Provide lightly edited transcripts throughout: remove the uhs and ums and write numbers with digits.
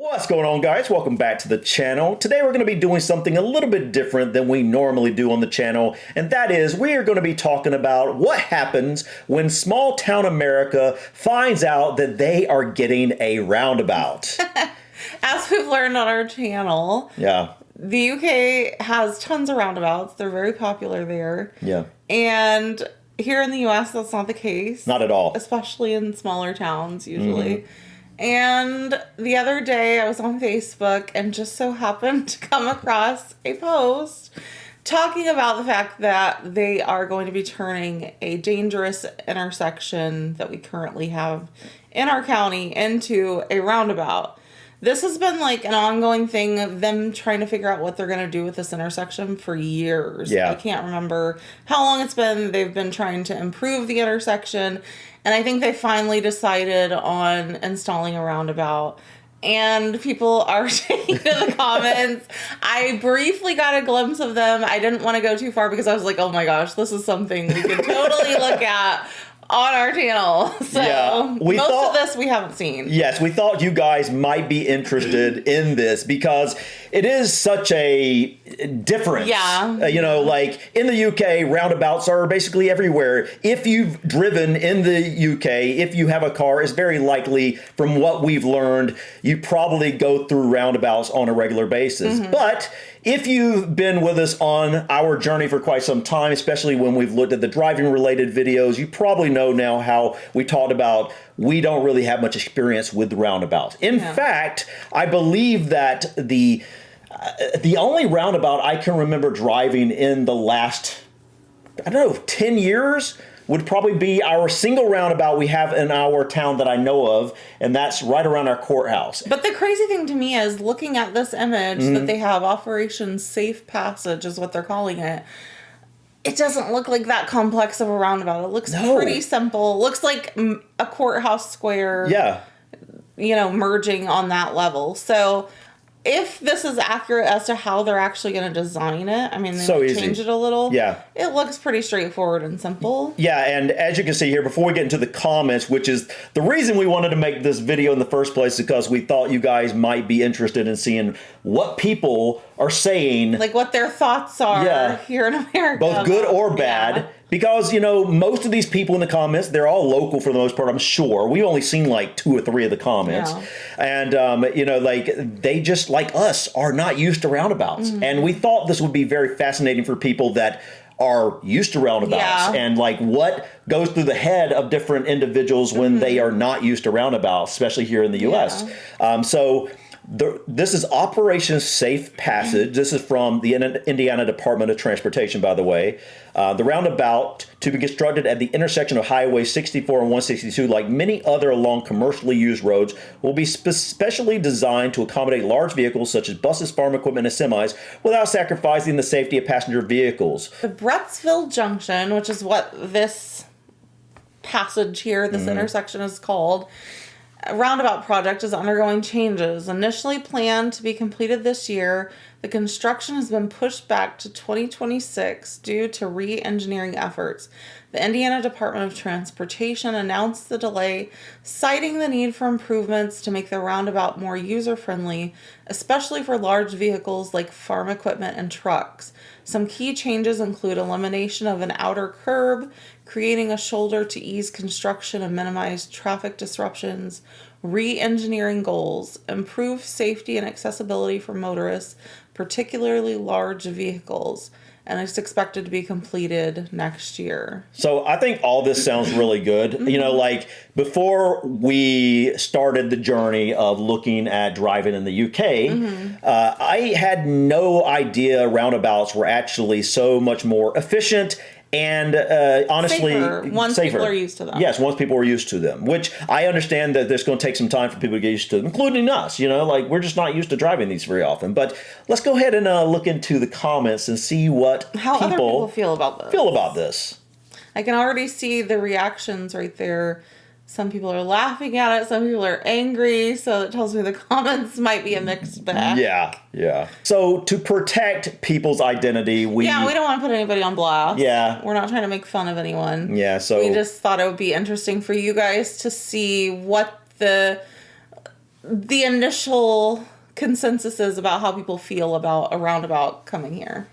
What's going on, guys? Welcome back to the channel. Today we're going to be doing something a little bit different than we normally do on the channel, and that is we are going to be talking about what happens when small town America finds out that they are getting a roundabout. As we've learned on our channel, the UK has tons of roundabouts. They're very popular there. Yeah. And here in the US, that's not the case. Not at all. Especially in smaller towns, usually. And the other day I was on Facebook and just so happened to come across a post talking about the fact that they are going to be turning a dangerous intersection that we currently have in our county into a roundabout. This has been like an ongoing thing of them trying to figure out what they're going to do with this intersection for years. Yeah. I can't remember how long it's been. They've been trying to improve the intersection. And I think they finally decided on installing a roundabout. And people are taking to the comments. I briefly got a glimpse of them. I didn't want to go too far because I was like, oh my gosh, this is something we could totally look at on our channel. So most of this we haven't seen. Yes, we thought you guys might be interested in this because it is such a difference. Yeah. You know, like in the UK, roundabouts are basically everywhere. If you've driven in the UK, if you have a car, it's very likely, from what we've learned, you probably go through roundabouts on a regular basis. But if you've been with us on our journey for quite some time, especially when we've looked at the driving related videos, you probably know now how we talked about we don't really have much experience with roundabouts. In fact, I believe that the only roundabout I can remember driving in the last, 10 years would probably be our single roundabout we have in our town that I know of, and that's right around our courthouse. But the crazy thing to me is looking at this image that they have, Operation Safe Passage is what they're calling it. It doesn't look like that complex of a roundabout. It looks pretty simple. It looks like a courthouse square. Yeah. You know, merging on that level. So if this is accurate as to how they're actually going to design it, I mean, they might change it a little. Yeah. It looks pretty straightforward and simple. Yeah, and as you can see here, before we get into the comments, which is the reason we wanted to make this video in the first place, because we thought you guys might be interested in seeing what people are saying. Like what their thoughts are here in America. Both good or bad. Yeah. Because, you know, most of these people in the comments, they're all local for the most part, I'm sure. We've only seen like 2 or 3 of the comments. And, you know, like they just, like us, are not used to roundabouts. And we thought this would be very fascinating for people that are used to roundabouts and like what goes through the head of different individuals when they are not used to roundabouts, especially here in the U.S. This is Operation Safe Passage. This is from the Indiana Department of Transportation, by the way. The roundabout to be constructed at the intersection of Highway 64 and 162, like many other along commercially used roads, will be specially designed to accommodate large vehicles such as buses, farm equipment, and semis without sacrificing the safety of passenger vehicles. The Brettsville Junction, which is what this passage here, this intersection is called, roundabout project is undergoing changes. Initially planned to be completed this year, the construction has been pushed back to 2026 due to re-engineering efforts. The Indiana Department of Transportation announced the delay, citing the need for improvements to make the roundabout more user-friendly, especially for large vehicles like farm equipment and trucks. Some key changes include elimination of an outer curb, creating a shoulder to ease construction and minimize traffic disruptions, re-engineering goals, improve safety and accessibility for motorists, particularly large vehicles, and it's expected to be completed next year. So I think all this sounds really good. You know, like before we started the journey of looking at driving in the UK, I had no idea roundabouts were actually so much more efficient and honestly, once people are used to them. Yes, once people are used to them, which I understand that there's going to take some time for people to get used to them, including us. You know, like we're just not used to driving these very often. But let's go ahead and look into the comments and see what how other people feel about this. I can already see the reactions right there. Some people are laughing at it. Some people are angry. So it tells me the comments might be a mixed bag. Yeah. So to protect people's identity, we don't want to put anybody on blast. Yeah. We're not trying to make fun of anyone. Yeah. So we just thought it would be interesting for you guys to see what the the initial consensus is about how people feel about a roundabout coming here.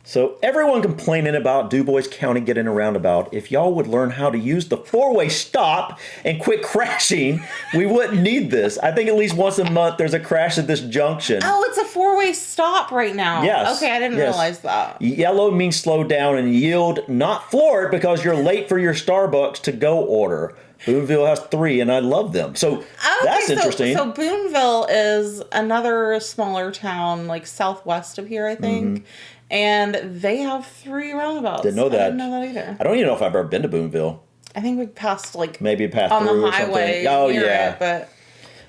So everyone complaining about Dubois County getting a roundabout, if y'all would learn how to use the four-way stop and quit crashing, we wouldn't need this. I think at least once a month there's a crash at this junction. Oh, it's a four-way stop right now. Yes. Okay, I didn't realize that. Yellow means slow down and yield, not floor it because you're late for your Starbucks to-go order. Boonville has 3, and I love them. So that's interesting. So Boonville is another smaller town, like southwest of here, I think. And they have 3 roundabouts. Didn't know that. I didn't know that either. I don't even know if I've ever been to Boonville. I think we passed maybe passed on through the or highway. something. Oh near yeah, it,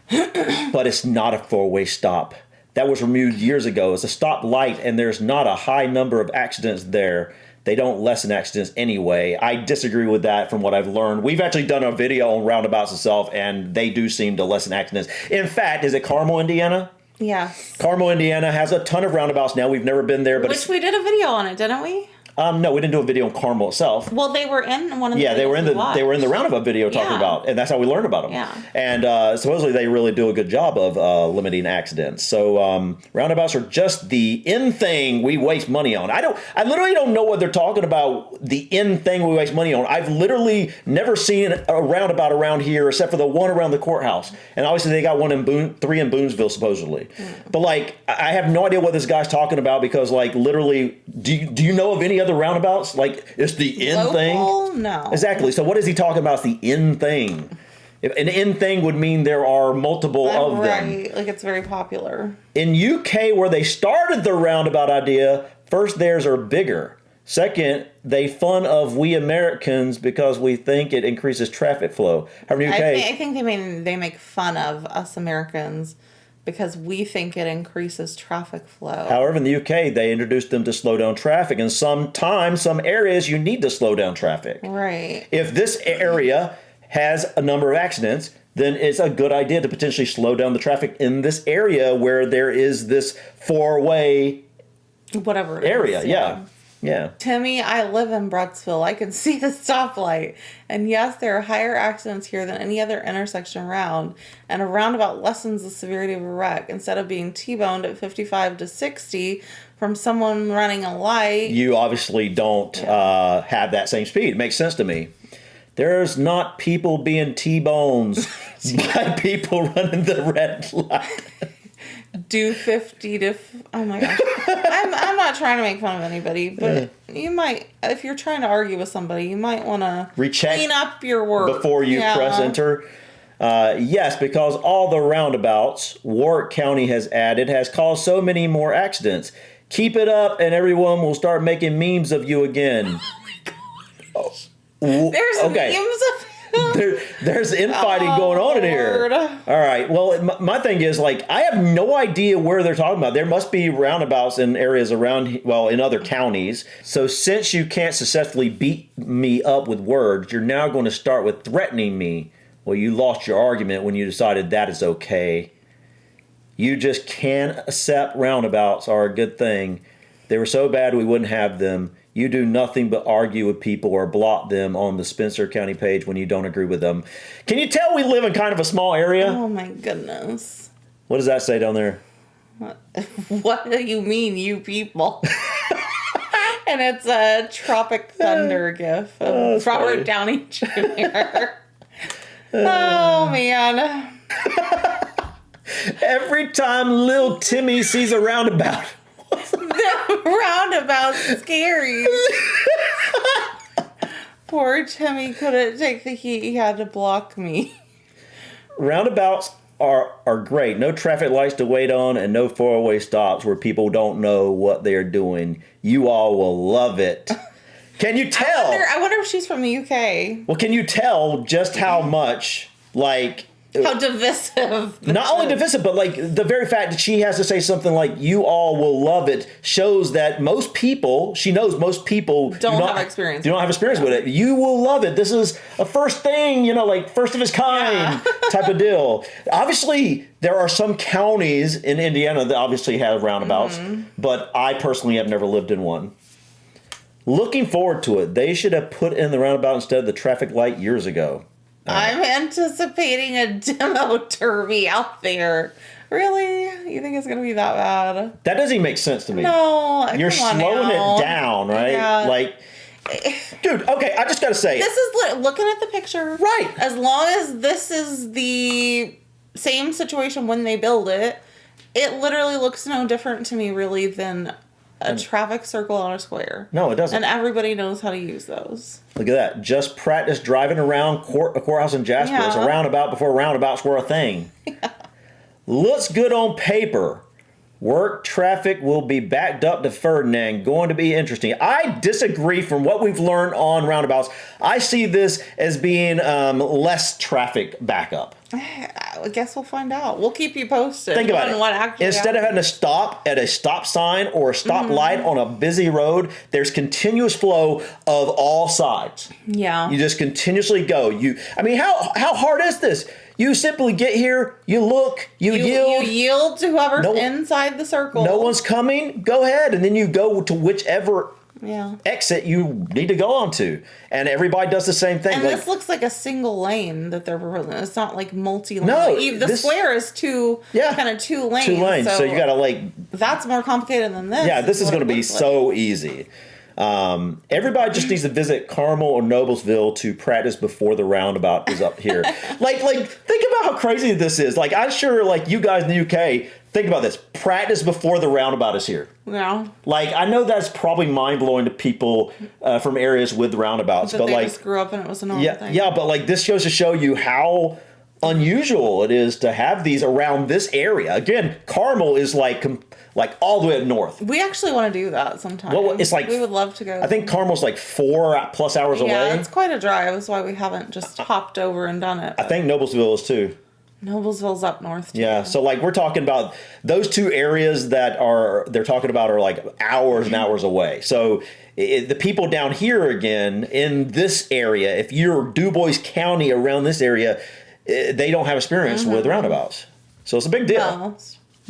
but but it's not a four-way stop. That was removed years ago. It's a stop light, and there's not a high number of accidents there. They don't lessen accidents anyway. I disagree with that from what I've learned. We've actually done a video on roundabouts itself, and they do seem to lessen accidents. In fact, is it Carmel, Indiana? yes. Carmel, Indiana has a ton of roundabouts now. We've never been there, but Which we did a video on it, didn't we? no, we didn't do a video on Carmel itself. Well, they were in one of the They were in the roundabout video talking Yeah. about, and that's how we learned about them. Yeah. And supposedly they really do a good job of limiting accidents. So roundabouts are just the in thing we waste money on. I literally don't know what they're talking about. The in thing we waste money on. I've literally never seen a roundabout around here except for the one around the courthouse. And obviously they got 3 in Boonesville supposedly. But like I have no idea what this guy's talking about because like literally, do you know of any other roundabouts? Like it's the in thing? No. Exactly. So what is he talking about? It's the in thing. If an in thing would mean there are multiple of them. Right. Like it's very popular. In UK, where they started the roundabout idea, first theirs are bigger. Second, they fun of we Americans because we think it increases traffic flow. However, in UK, I think they make fun of us Americans because we think it increases traffic flow. however, in the UK, they introduced them to slow down traffic. And sometimes, some areas, you need to slow down traffic. Right. If this area has a number of accidents, then it's a good idea to potentially slow down the traffic in this area where there is this four-way Whatever it area. is, Yeah. Timmy, I live in Bruttsville. I can see the stoplight. And yes, there are higher accidents here than any other intersection around. And a roundabout lessens the severity of a wreck. Instead of being T-boned at 55 to 60 from someone running a light. You obviously don't have that same speed. It makes sense to me. There's not people being T-bones by people running the red light. Do 50 to... Oh my gosh. I'm not trying to make fun of anybody, but you might... If you're trying to argue with somebody, you might want to Recheck clean up your work. before you press enter. Yes, because all the roundabouts Warwick County has added has caused so many more accidents. Keep it up and everyone will start making memes of you again. Oh my gosh. There's memes of There's infighting going on in here. Lord. All right. Well, my thing is, like, I have no idea where they're talking about. There must be roundabouts in areas around, well, in other counties. So since you can't successfully beat me up with words, you're now going to start with threatening me. Well, you lost your argument when you decided that is okay. You just can't accept roundabouts are a good thing. They were so bad we wouldn't have them. You do nothing but argue with people or block them on the Spencer County page when you don't agree with them. Can you tell we live in kind of a small area? Oh my goodness. What does that say down there? What do you mean, you people? And it's a Tropic Thunder gif of Robert Downey Jr. Oh man. Every time little Timmy sees a roundabout. The roundabout's scary. Poor Timmy couldn't take the heat. He had to block me. Roundabouts are great. No traffic lights to wait on and no four-way stops where people don't know what they're doing. You all will love it. Can you tell? I wonder if she's from the UK. Well, can you tell just how much, like... How divisive. Not only divisive, but like the very fact that she has to say something like "you all will love it" shows that most people, she knows most people don't have experience. Do not have experience with it. You will love it. This is a first thing, like first of its kind type of deal. Obviously, there are some counties in Indiana that obviously have roundabouts, but I personally have never lived in one. Looking forward to it. They should have put in the roundabout instead of the traffic light years ago. I'm anticipating a demo derby out there. Really? You think it's going to be that bad? That doesn't even make sense to me. No. You're slowing it down, right? Yeah. Like, dude, okay, I just got to say. This is looking at the picture. Right. As long as this is the same situation when they build it, it literally looks no different to me, really, than a traffic circle on a square. No, it doesn't. And everybody knows how to use those. Look at that. Just practice driving around a courthouse in Jasper. It's a roundabout before roundabouts were a thing. Yeah. Looks good on paper. Work traffic will be backed up to Ferdinand. Going to be interesting. I disagree from what we've learned on roundabouts. I see this as being less traffic backup. I guess we'll find out. We'll keep you posted. Think about it. What actually Instead of having to stop at a stop sign or a stop light on a busy road, there's continuous flow of all sides. Yeah. You just continuously go. How hard is this? You simply get here, you look, you yield. You yield to whoever's inside the circle. No one's coming, go ahead. And then you go to whichever exit you need to go onto. And everybody does the same thing. And this looks like a single lane that they're proposing. It's not like multi-lane. No. The square is two lanes. 2 lanes. So you got to That's more complicated than this. Yeah, this is going to be so easy. Everybody just needs to visit Carmel or Noblesville to practice before the roundabout is up here. Think about how crazy this is. I'm sure, you guys in the UK, think about this. Practice before the roundabout is here. Yeah. I know that's probably mind-blowing to people from areas with roundabouts. But they just grew up and it was a normal thing. Yeah, but this goes to show you how unusual it is to have these around this area. Again, Carmel is all the way up north. We actually want to do that sometime. Well, it's we would love to go. I think Carmel's 4+ hours away. Yeah, it's quite a drive. That's why we haven't just hopped over and done it. I think Noblesville is too. Noblesville's up north too. Yeah, so we're talking about those two areas that they're talking about are hours and hours away. So the people down here again in this area, if you're Du Bois County around this area, they don't have experience with roundabouts. So it's a big deal. No.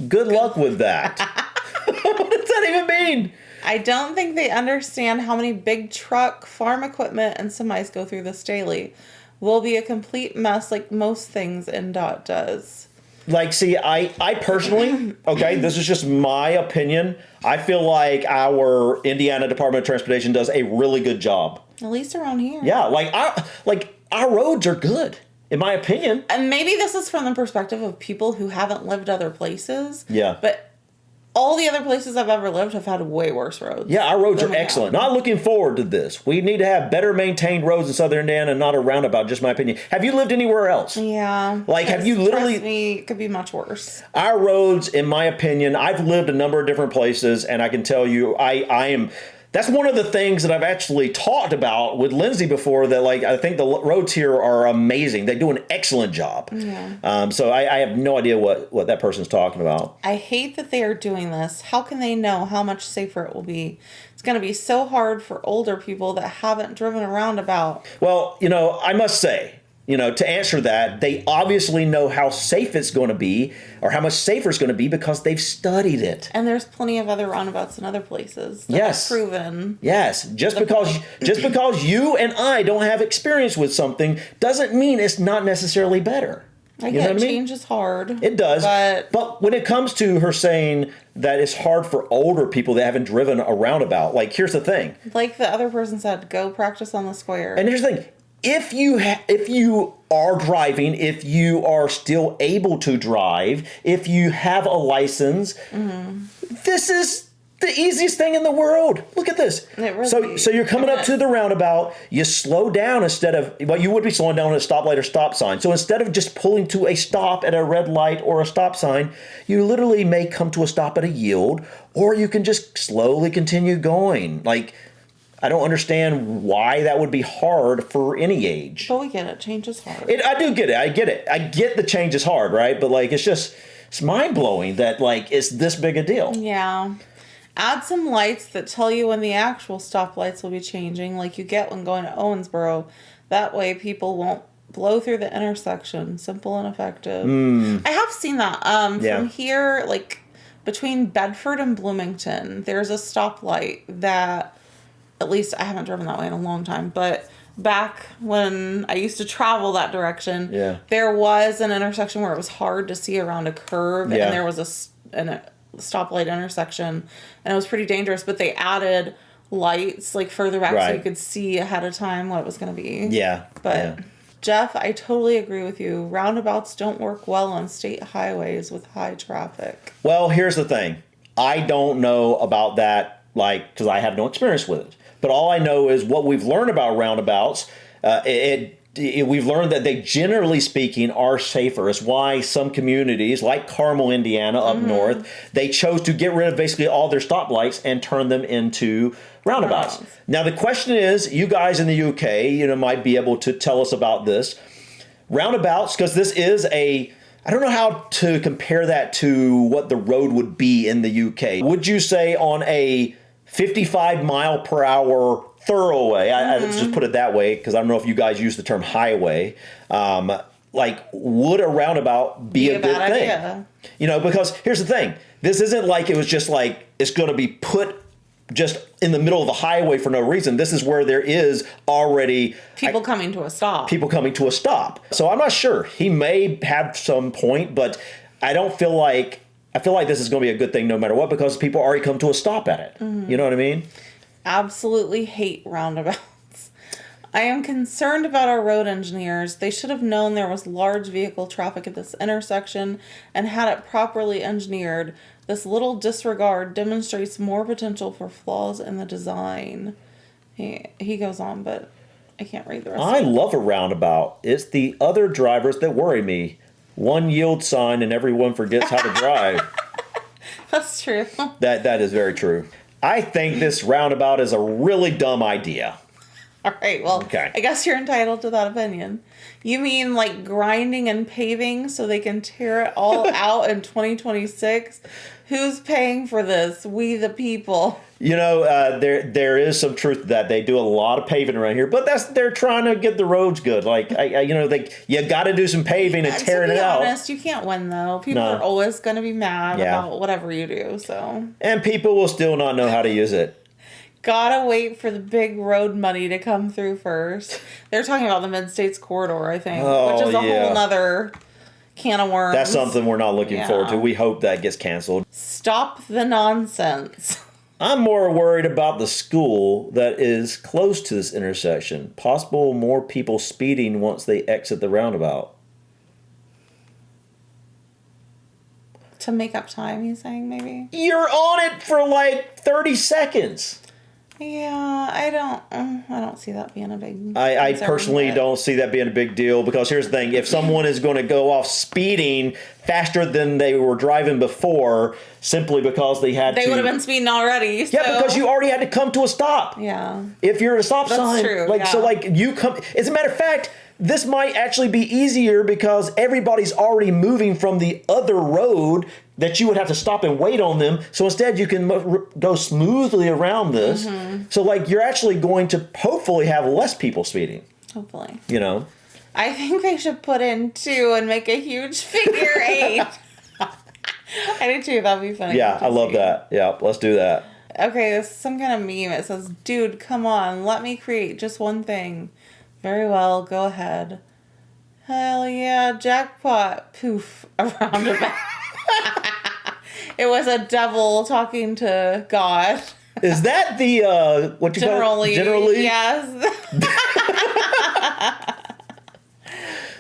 Good luck with that. What does that even mean? I don't think they understand how many big truck, farm equipment, and semis go through this daily. Will be a complete mess like most things NDOT does. I personally, okay, this is just my opinion. I feel like our Indiana Department of Transportation does a really good job. At least around here. Yeah, our roads are good, in my opinion. And maybe this is from the perspective of people who haven't lived other places. Yeah. But all the other places I've ever lived have had way worse roads. Yeah, our roads are excellent. Not looking forward to this. We need to have better maintained roads in Southern Indiana and not a roundabout, just my opinion. Have you lived anywhere else? Yeah. Have you literally... Trust me, it could be much worse. Our roads, in my opinion, I've lived a number of different places, and I can tell you, I am... That's one of the things that I've actually talked about with Lindsay before, that I think the roads here are amazing. They do an excellent job. Yeah. So I have no idea what that person's talking about. I hate that they are doing this. How can they know how much safer it will be? It's going to be so hard for older people that haven't driven a roundabout. Well, I must say, to answer that, they obviously know how safe it's going to be, or how much safer it's going to be, because they've studied it. And there's plenty of other roundabouts in other places that have proven. Yes. Just because you and I don't have experience with something doesn't mean it's not necessarily better. I get change is hard. It does. But when it comes to her saying that it's hard for older people that haven't driven a roundabout, here's the thing. Like the other person said, go practice on the square. And here's the thing. If you are driving, if you are still able to drive, if you have a license, this is the easiest thing in the world. Look at this. It really so you're coming up to the roundabout, you slow down instead of, you would be slowing down at a stoplight or stop sign. So instead of just pulling to a stop at a red light or a stop sign, you literally may come to a stop at a yield, or you can just slowly continue going. I don't understand why that would be hard for any age. But we get it. Change is hard. I do get it. I get it. I get the change is hard, right? But it's mind-blowing that it's this big a deal. Yeah. Add some lights that tell you when the actual stoplights will be changing, like you get when going to Owensboro. That way people won't blow through the intersection. Simple and effective. I have seen that. From here, between Bedford and Bloomington, there's a stoplight that... At least I haven't driven that way in a long time, but back when I used to travel that direction, Yeah. there was an intersection where it was hard to see around a curve, Yeah. and there was a stoplight intersection, and it was pretty dangerous, but they added lights like further back so Right. you could see ahead of time what it was going to be. Yeah. But yeah. Jeff, I totally agree with you. Roundabouts don't work well on state highways with high traffic. Well, here's the thing. I don't know about that, because I have no experience with it. But all I know is what we've learned about roundabouts. We've learned that they, generally speaking, are safer. It's why some communities, like Carmel, Indiana, up north, they chose to get rid of basically all their stoplights and turn them into roundabouts. Wow. Now, the question is, you guys in the UK, might be able to tell us about this. Roundabouts, because this is I don't know how to compare that to what the road would be in the UK. Would you say on a 55 mile per hour thoroughway, let's just put it that way, because I don't know if you guys use the term highway, would a roundabout be a good bad thing? idea. Because here's the thing. This isn't like it was just like it's going to be put just in the middle of the highway for no reason. This is where there is already People coming to a stop. So I'm not sure. He may have some point, but I feel like this is going to be a good thing no matter what, because people already come to a stop at it. You know what I mean? Absolutely hate roundabouts. I am concerned about our road engineers. They should have known there was large vehicle traffic at this intersection and had it properly engineered. This little disregard demonstrates more potential for flaws in the design. He goes on, but I can't read the rest I of it. love a roundabout. It's the other drivers that worry me. One yield sign and everyone forgets how to drive. That's true. That is very true. I think this roundabout is a really dumb idea. All right, well, Okay. I guess you're entitled to that opinion. You mean like grinding and paving so they can tear it all out in 2026? Who's paying for this? We the people. There is some truth to that. They do a lot of paving around here, but they're trying to get the roads good. You got to do some paving and tearing it out. To be honest, you can't win though. People are always going to be mad about whatever you do. So. And people will still not know how to use it. Gotta wait for the big road money to come through first. They're talking about the Mid-States Corridor, I think, which is a whole nother can of worms. That's something we're not looking forward to. We hope that gets canceled. Stop the nonsense. I'm more worried about the school that is close to this intersection. Possible more people speeding once they exit the roundabout. To make up time, you saying, maybe? You're on it for 30 seconds. Yeah, I don't see that being a big I concern, personally but- don't see that being a big deal, because here's the thing. If someone is going to go off speeding faster than they were driving before simply because they They would have been speeding already. So. Yeah, because you already had to come to a stop. Yeah. If you're at a stop That's sign. true, You come. As a matter of fact, this might actually be easier because everybody's already moving from the other road that you would have to stop and wait on them. So instead you can go smoothly around this. Mm-hmm. So you're actually going to hopefully have less people speeding. Hopefully. I think they should put in 2 and make a huge figure 8. I do too. That'd be funny. Yeah, I love that. Yeah, let's do that. Okay, this is some kind of meme. It says, "Dude, come on, let me create just one thing." Very well, go ahead. Hell yeah, jackpot. Poof, a roundabout. It was a devil talking to God. Is that the what you call it? Generally? Yes.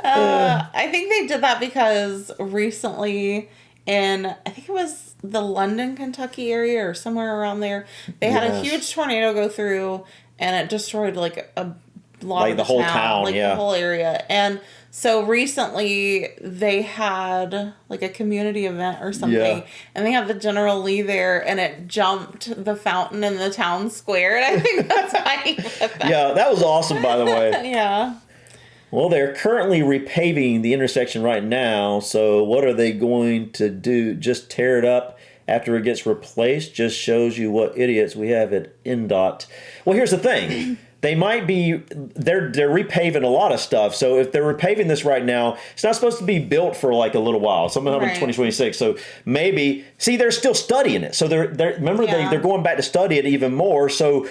I think they did that because recently I think it was the London, Kentucky area or somewhere around there, they had a huge tornado go through and it destroyed a lot of the whole town, the whole area. And so recently they had a community event or something, and they had the General Lee there, and it jumped the fountain in the town square. And I think that's why he put that. Yeah, that was awesome, by the way. Yeah. Well, they're currently repaving the intersection right now, so what are they going to do? Just tear it up after it gets replaced? Just shows you what idiots we have at NDOT. Well, here's the thing. they might be, they're repaving a lot of stuff. So if they're repaving this right now, it's not supposed to be built for like a little while. Sometime in 2026. So maybe, see, they're still studying it. So they're remember they're going back to study it even more. So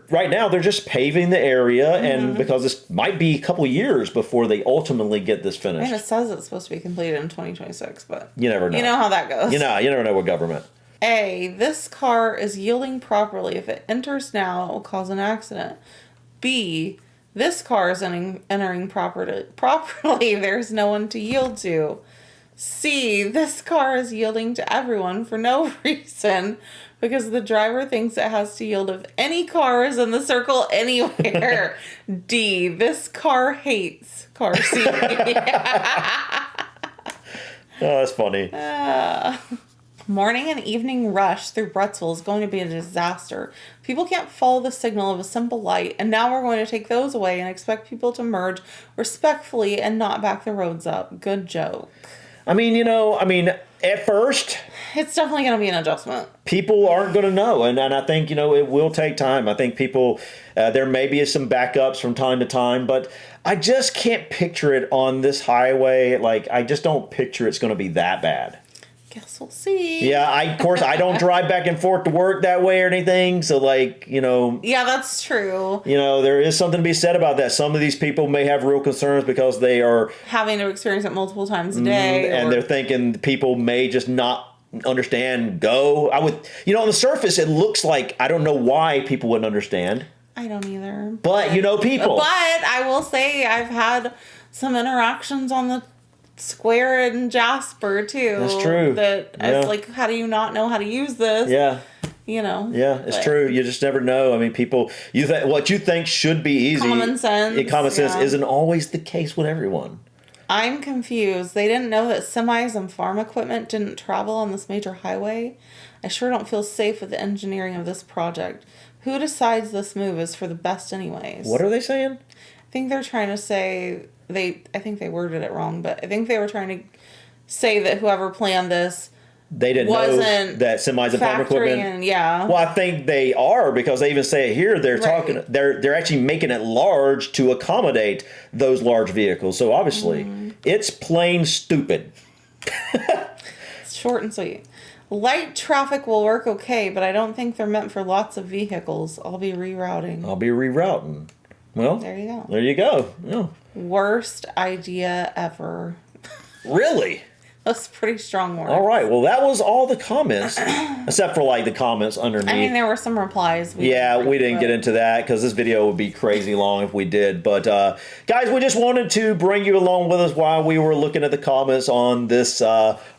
right now they're just paving the area, and because this might be a couple years before they ultimately get this finished. And it says it's supposed to be completed in 2026, but you never know. You know how that goes. You never know with government. A, this car is yielding properly. If it enters now, it will cause an accident. B, this car is entering properly. There's no one to yield to. C, this car is yielding to everyone for no reason because the driver thinks it has to yield if any car is in the circle anywhere. D, this car hates car C. Oh, that's funny. Morning and evening rush through Bruttsville is going to be a disaster. People can't follow the signal of a simple light, and now we're going to take those away and expect people to merge respectfully and not back the roads up. Good joke. I mean, at first, it's definitely going to be an adjustment. People aren't going to know, and I think, it will take time. I think people, there may be some backups from time to time, but I just can't picture it on this highway. Like, I just don't picture it's going to be that bad. Guess we'll see. Yeah, of course, I don't drive back and forth to work that way or anything. So, Yeah, that's true. There is something to be said about that. Some of these people may have real concerns because they are having to experience it multiple times a day. And they're thinking people may just not understand go. On the surface, it looks like, I don't know why people wouldn't understand. I don't either. But, people. But I will say I've had some interactions on the square in Jasper too. That's true. It's like, how do you not know how to use this? Yeah. Yeah, it's true. You just never know. I mean, people, what you think should be easy. Common sense isn't always the case with everyone. I'm confused. They didn't know that semis and farm equipment didn't travel on this major highway. I sure don't feel safe with the engineering of this project. Who decides this move is for the best anyways? What are they saying? I think they're trying to say, I think they worded it wrong, but I think they were trying to say that whoever planned this they didn't know that semis and farm equipment. Well, I think they are, because they even say it here. They're talking. They're actually making it large to accommodate those large vehicles. So obviously, it's plain stupid. It's short and sweet. Light traffic will work okay, but I don't think they're meant for lots of vehicles. I'll be rerouting. Well, there you go. Yeah. Worst idea ever. Really? That's pretty strong words. All right. Well, that was all the comments, except for the comments underneath. I mean, there were some replies. We didn't get into that because this video would be crazy long if we did. But guys, we just wanted to bring you along with us while we were looking at the comments on this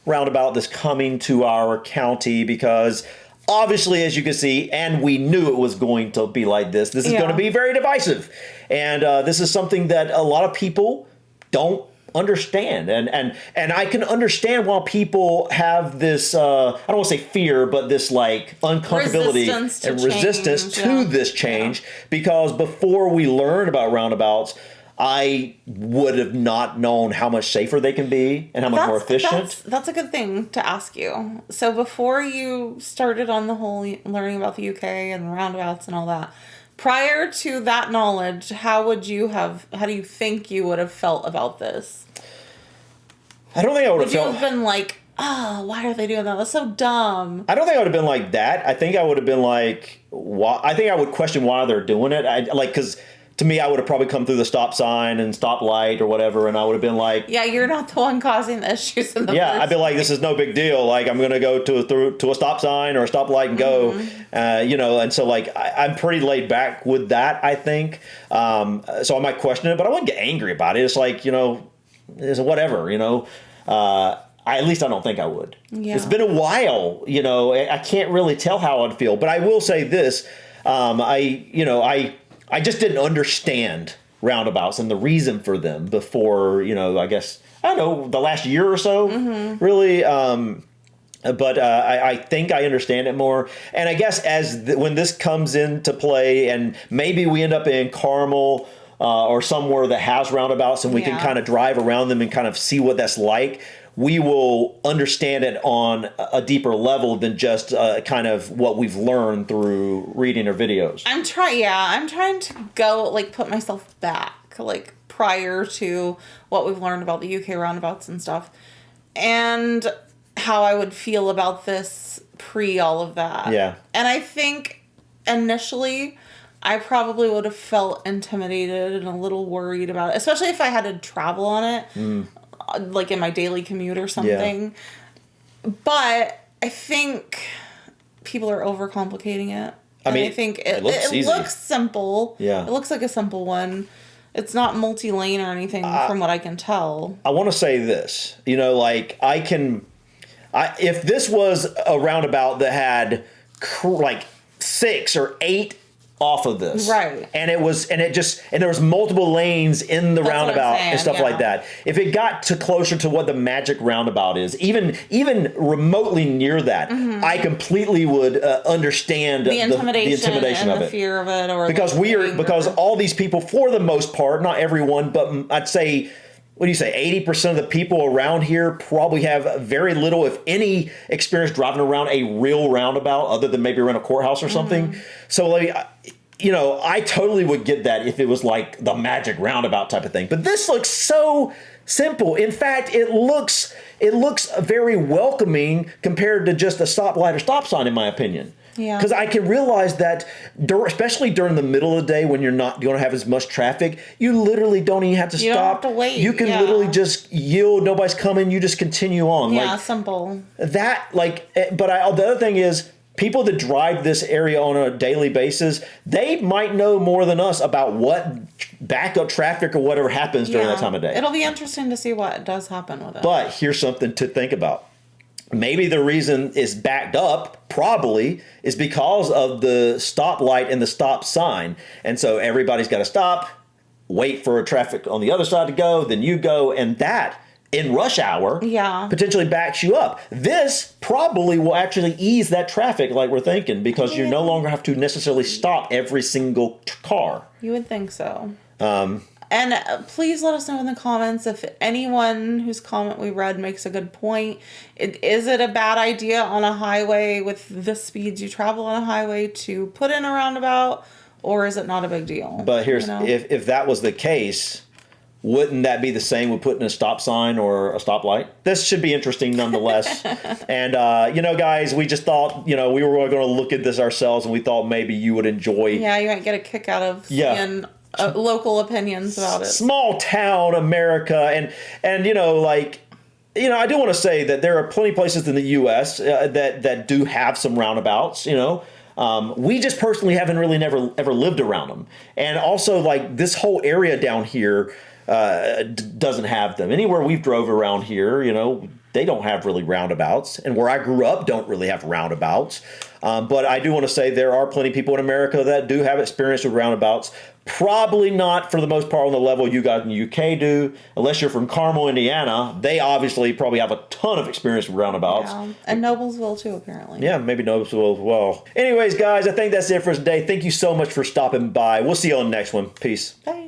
roundabout that's coming to our county, because obviously, as you can see, and we knew it was going to be like this. This is going to be very divisive. And this is something that a lot of people don't understand. And I can understand why people have this, I don't want to say fear, but this uncomfortability and resistance to this change. Because before we learned about roundabouts, I would have not known how much safer they can be and how much more efficient. That's a good thing to ask you. So before you started on the whole learning about the UK and roundabouts and all that, prior to that knowledge, how do you think you would have felt about this? I don't think I would have felt... Would you have been like, oh, why are they doing that? That's so dumb. I don't think I would have been like that. I think I would have been like, why? I think I would question why they're doing it. Because to me, I would have probably come through the stop sign and stop light or whatever, and I would have been like... Yeah, you're not the one causing the issues in the first I'd be like, this is no big deal. Like, I'm going to go to a stop sign or a stop light and go, and so, I'm pretty laid back with that, I think. So I might question it, but I wouldn't get angry about it. It's like, it's whatever, at least I don't think I would. Yeah. It's been a while, I can't really tell how I'd feel, but I will say this. I just didn't understand roundabouts and the reason for them before, I guess, I don't know, the last year or so, really. But I think I understand it more. And I guess when this comes into play and maybe we end up in Carmel or somewhere that has roundabouts and we can kind of drive around them and kind of see what that's like, we will understand it on a deeper level than just kind of what we've learned through reading or videos. I'm trying to go, like, put myself back, like, prior to what we've learned about the UK roundabouts and stuff, and how I would feel about this pre all of that. Yeah. And I think initially I probably would have felt intimidated and a little worried about it, especially if I had to travel on it, like in my daily commute or something. Yeah. But I think people are overcomplicating it. I mean, I think it looks simple. Yeah. It looks like a simple one. It's not multi-lane or anything from what I can tell. I want to say this, like if this was a roundabout that had like 6 or 8 off of this, right, and there was multiple lanes in the roundabout and stuff like that. If it got to closer to what the magic roundabout is, even remotely near that, I completely would understand the intimidation and of the it, fear of it, or because all these people, for the most part, not everyone, but I'd say, what do you say, 80% of the people around here probably have very little, if any, experience driving around a real roundabout other than maybe around a courthouse or something. So, like, I totally would get that if it was like the magic roundabout type of thing. But this looks so simple. In fact, it looks very welcoming compared to just a stoplight or stop sign, in my opinion. Yeah. Because I can realize that, especially during the middle of the day when you're not going to have as much traffic, you literally don't even have to stop. You don't have to wait. You can literally just yield. Nobody's coming. You just continue on. Yeah, simple. That, like, but the other thing is, people that drive this area on a daily basis, they might know more than us about what backup traffic or whatever happens during that time of day. It'll be interesting to see what does happen with it. But here's something to think about. Maybe the reason it's backed up probably is because of the stoplight and the stop sign. And so everybody's got to stop, wait for traffic on the other side to go, then you go, and that in rush hour potentially backs you up. This probably will actually ease that traffic like we're thinking, because you no longer have to necessarily stop every single car. You would think so. And please let us know in the comments if anyone whose comment we read makes a good point. Is it a bad idea on a highway with the speeds you travel on a highway to put in a roundabout, or is it not a big deal? But here's, if that was the case, wouldn't that be the same with putting a stop sign or a stoplight? This should be interesting nonetheless. And, guys, we just thought, we were going to look at this ourselves, and we thought maybe you would enjoy. Yeah, you might get a kick out of seeing local opinions about it. Small town America. And I do want to say that there are plenty of places in the U.S. that do have some roundabouts, we just personally haven't really ever lived around them. And also, like, this whole area down here doesn't have them. Anywhere we've drove around here, they don't have really roundabouts. And where I grew up don't really have roundabouts. But I do want to say there are plenty of people in America that do have experience with roundabouts. Probably not for the most part on the level you guys in the UK do. Unless you're from Carmel, Indiana. They obviously probably have a ton of experience with roundabouts. Yeah. And Noblesville too, apparently. Yeah, maybe Noblesville as well. Anyways, guys, I think that's it for today. Thank you so much for stopping by. We'll see you on the next one. Peace. Bye.